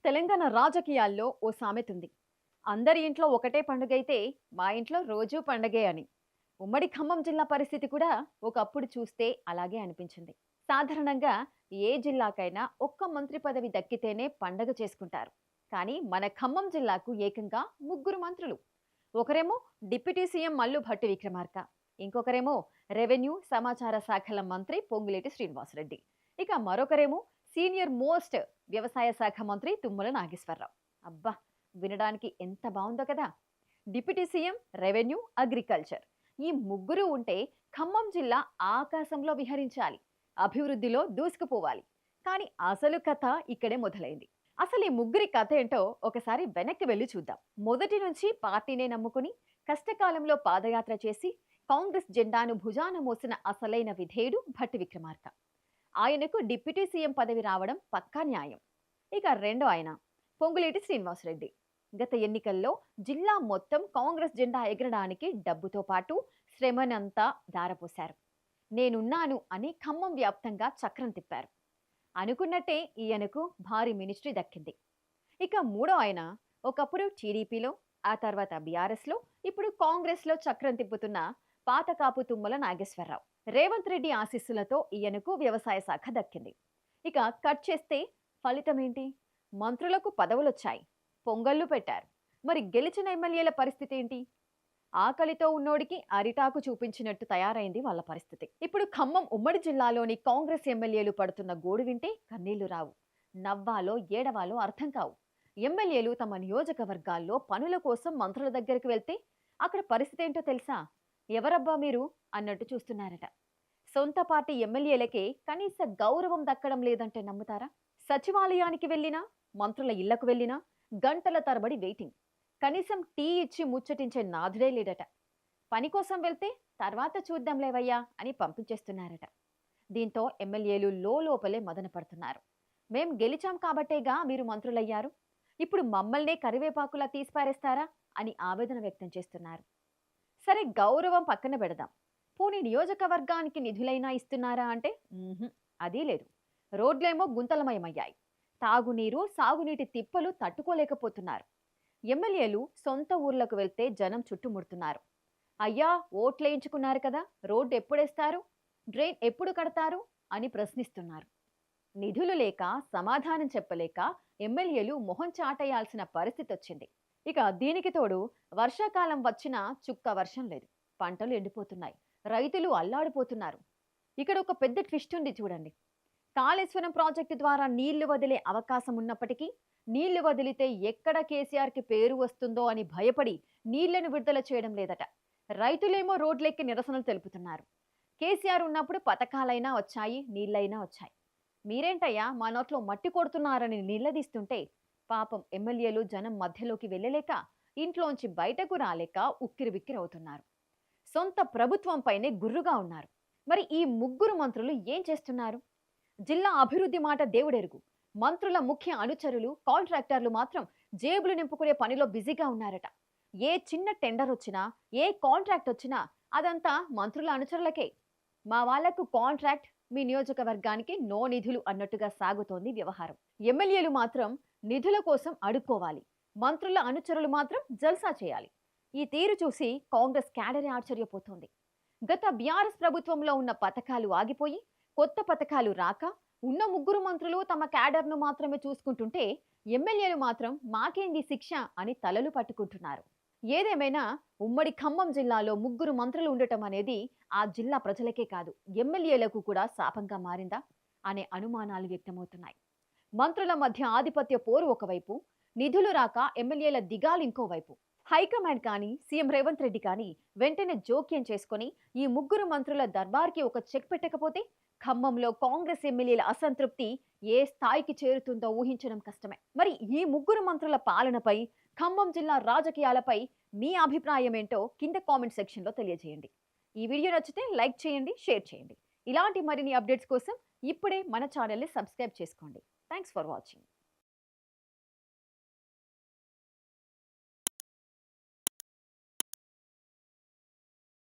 తెలంగాణ రాజకీయాల్లో ఓ సామెతుంది. అందరి ఇంట్లో ఒకటే పండుగైతే మా ఇంట్లో రోజూ పండగే అని. ఉమ్మడి ఖమ్మం జిల్లా పరిస్థితి కూడా ఒకప్పుడు చూస్తే అలాగే అనిపించింది. సాధారణంగా ఏ జిల్లాకైనా ఒక్క మంత్రి పదవి దక్కితేనే పండగ చేసుకుంటారు. కానీ మన ఖమ్మం జిల్లాకు ఏకంగా ముగ్గురు మంత్రులు. ఒకరేమో డిప్యూటీ సీఎం మల్లు భట్టి విక్రమార్క, ఇంకొకరేమో రెవెన్యూ సమాచార శాఖల మంత్రి పొంగులేటి శ్రీనివాసరెడ్డి, ఇక మరొకరేమో సీనియర్ మోస్ట్ వ్యవసాయ శాఖ మంత్రి తుమ్మల నాగేశ్వరరావు. అబ్బా, వినడానికి ఎంత బాగుందో కదా. డిప్యూటీ సీఎం, రెవెన్యూ, అగ్రికల్చర్ ఈ ముగ్గురు ఉంటే ఖమ్మం జిల్లా ఆకాశంలో విహరించాలి, అభివృద్ధిలో దూసుకుపోవాలి. కానీ అసలు కథ ఇక్కడే మొదలైంది. అసలు ఈ ముగ్గురి కథ ఏంటో ఒకసారి వెనక్కి వెళ్ళి చూద్దాం. మొదటి నుంచి పార్టీనే నమ్ముకుని కష్టకాలంలో పాదయాత్ర చేసి కాంగ్రెస్ జెండాను భుజాన మోసిన అసలైన విధేయుడు భట్టి విక్రమార్క. ఆయనకు డిప్యూటీ సీఎం పదవి రావడం పక్కా న్యాయం. ఇక రెండో ఆయన పొంగులేటి శ్రీనివాసరెడ్డి. గత ఎన్నికల్లో జిల్లా మొత్తం కాంగ్రెస్ జెండా ఎగరడానికి డబ్బుతో పాటు శ్రమనంతా దారపోశారు. నేనున్నాను అని ఖమ్మం వ్యాప్తంగా చక్రం తిప్పారు. అనుకున్నట్టే ఈయనకు భారీ మినిస్ట్రీ దక్కింది. ఇక మూడో ఆయన ఒకప్పుడు టీడీపీలో, ఆ తర్వాత బీఆర్ఎస్లో, ఇప్పుడు కాంగ్రెస్లో చక్రం తిప్పుతున్న పాతకాపు తుమ్మల నాగేశ్వరరావు. రేవంత్ రెడ్డి ఆశీస్సులతో ఈయనకు వ్యవసాయ శాఖ దక్కింది. ఇక కట్ చేస్తే ఫలితం ఏంటి? మంత్రులకు పదవులొచ్చాయి, పొంగళ్ళు పెట్టారు. మరి గెలిచిన ఎమ్మెల్యేల పరిస్థితి ఏంటి? ఆకలితో ఉన్నోడికి అరిటాకు చూపించినట్టు తయారైంది వాళ్ళ పరిస్థితి. ఇప్పుడు ఖమ్మం ఉమ్మడి జిల్లాలోని కాంగ్రెస్ ఎమ్మెల్యేలు పడుతున్న గోడు వింటే కన్నీళ్లు రావు. నవ్వాలో ఏడవాలో అర్థం కావు. ఎమ్మెల్యేలు తమ నియోజకవర్గాల్లో పనుల కోసం మంత్రుల దగ్గరికి వెళ్తే అక్కడ పరిస్థితి ఏంటో తెలుసా? ఎవరబ్బా మీరు అన్నట్టు చూస్తున్నారట. సొంత పార్టీ ఎమ్మెల్యేలకే కనీస గౌరవం దక్కడం లేదంటే నమ్ముతారా? సచివాలయానికి వెళ్ళినా, మంత్రుల ఇళ్లకు వెళ్ళినా గంటల తరబడి వెయిటింగ్. కనీసం టీ ఇచ్చి ముచ్చటించే నాథుడే లేడట. పని కోసం వెళ్తే తర్వాత చూద్దాంలేవయ్యా అని పంపించేస్తున్నారట. దీంతో ఎమ్మెల్యేలు లోపలే మదన పడుతున్నారు. మేం గెలిచాం కాబట్టేగా మీరు మంత్రులయ్యారు, ఇప్పుడు మమ్మల్నే కరివేపాకులా తీసిపారేస్తారా అని ఆవేదన వ్యక్తం చేస్తున్నారు. సరే, గౌరవం పక్కన పెడదాం. పోనీ నియోజకవర్గానికి నిధులైనా ఇస్తున్నారా అంటే అదీ లేదు. రోడ్లేమో గుంతలమయమయ్యాయి. తాగునీరు, సాగునీటి తిప్పలు తట్టుకోలేకపోతున్నారు. ఎమ్మెల్యేలు సొంత ఊర్లకు వెళ్తే జనం చుట్టుముడుతున్నారు. అయ్యా, ఓట్లేయించుకున్నారు కదా, రోడ్డు ఎప్పుడేస్తారు, డ్రైన్ ఎప్పుడు కడతారు అని ప్రశ్నిస్తున్నారు. నిధులు లేక, సమాధానం చెప్పలేక ఎమ్మెల్యేలు మొహం చాటేయాల్సిన పరిస్థితి వచ్చింది. ఇక దీనికి తోడు వర్షాకాలం వచ్చినా చుక్క వర్షం లేదు. పంటలు ఎండిపోతున్నాయి, రైతులు అల్లాడిపోతున్నారు. ఇక్కడ ఒక పెద్ద ట్విస్ట్ ఉంది చూడండి. కాళేశ్వరం ప్రాజెక్టు ద్వారా నీళ్లు వదిలే అవకాశం ఉన్నప్పటికీ నీళ్లు వదిలితే ఎక్కడ కేసీఆర్కి పేరు వస్తుందో అని భయపడి నీళ్లను విడుదల చేయడం లేదట. రైతులేమో రోడ్లెక్కి నిరసనలు తెలుపుతున్నారు. కేసీఆర్ ఉన్నప్పుడు పథకాలైనా వచ్చాయి, నీళ్లైనా వచ్చాయి. మీరేంటయ్యా మా నోట్లో మట్టి కొడుతున్నారని నిలదీస్తుంటే పాపం ఎమ్మెల్యేలు జనం మధ్యలోకి వెళ్ళలేక, ఇంట్లోంచి బయటకు రాలేక ఉక్కిరిబిక్కిరవుతున్నారు. సొంత ప్రభుత్వంపైనే గుర్రుగా ఉన్నారు. మరి ఈ ముగ్గురు మంత్రులు ఏం చేస్తున్నారు? జిల్లా అభివృద్ధి మాట దేవుడెరుగు. మంత్రుల ముఖ్య అనుచరులు, కాంట్రాక్టర్లు మాత్రం జేబులు నింపుకునే పనిలో బిజీగా ఉన్నారట. ఏ చిన్న టెండర్ వచ్చినా, ఏ కాంట్రాక్ట్ వచ్చినా అదంతా మంత్రుల అనుచరులకే. మా వాళ్లకు కాంట్రాక్ట్, మీ నియోజకవర్గానికి నో నిధులు అన్నట్టుగా సాగుతోంది వ్యవహారం. ఎమ్మెల్యేలు మాత్రం నిధుల కోసం అడుక్కోవాలి, మంత్రుల అనుచరులు మాత్రం జల్సా చేయాలి. ఈ తీరు చూసి కాంగ్రెస్ క్యాడరే ఆశ్చర్యపోతోంది. గత బీఆర్ఎస్ ప్రభుత్వంలో ఉన్న పథకాలు ఆగిపోయి కొత్త పథకాలు రాక ఉన్న ముగ్గురు మంత్రులు తమ క్యాడర్ను మాత్రమే చూసుకుంటుంటే ఎమ్మెల్యేలు మాత్రం మాకేంది శిక్ష అని తలలు పట్టుకుంటున్నారు. ఏదేమైనా ఉమ్మడి ఖమ్మం జిల్లాలో ముగ్గురు మంత్రులు ఉండటం అనేది ఆ జిల్లా ప్రజలకే కాదు, ఎమ్మెల్యేలకు కూడా శాపంగా మారిందా అనే అనుమానాలు వ్యక్తమవుతున్నాయి. మంత్రుల మధ్య ఆధిపత్య పోరు ఒకవైపు, నిధులు రాక ఎమ్మెల్యేల దిగాలు ఇంకోవైపు. హైకమాండ్ కానీ, సీఎం రేవంత్ రెడ్డి కానీ వెంటనే జోక్యం చేసుకుని ఈ ముగ్గురు మంత్రుల దర్బార్కి ఒక చెక్ పెట్టకపోతే ఖమ్మంలో కాంగ్రెస్ ఎమ్మెల్యేల అసంతృప్తి ఏ స్థాయికి చేరుతుందో ఊహించడం కష్టమే. మరి ఈ ముగ్గురు మంత్రుల పాలనపై, ఖమ్మం జిల్లా రాజకీయాలపై మీ అభిప్రాయం ఏంటో కింద కామెంట్ సెక్షన్లో తెలియజేయండి. ఈ వీడియో నచ్చితే లైక్ చేయండి, షేర్ చేయండి. ఇలాంటి మరిన్ని అప్డేట్స్ కోసం ఇప్పుడే మన ఛానల్ని సబ్స్క్రైబ్ చేసుకోండి. Thanks for watching.